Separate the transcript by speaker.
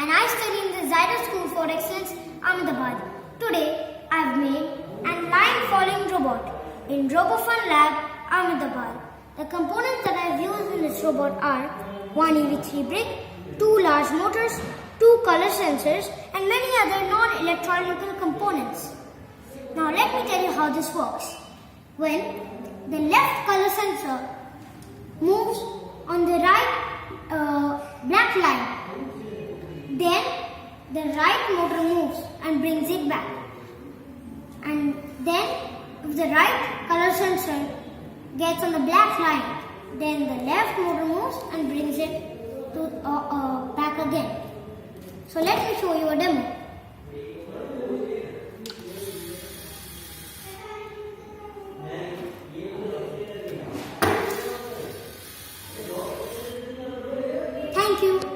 Speaker 1: and I study in the Zyra School for Excellence, Ahmedabad. Today, I've made an line-following robot in Robofun Lab, Ahmedabad. The components that I've used in this robot are one EV3 brick, two large motors, two color sensors, and many other non-electronic components. Now let me tell you how this works. When the left color sensor moves on the right black line, then the right motor moves and brings it back. And then if the right color sensor gets on the black line, then the left motor moves and brings it to back again. So let me show you a demo. Thank you.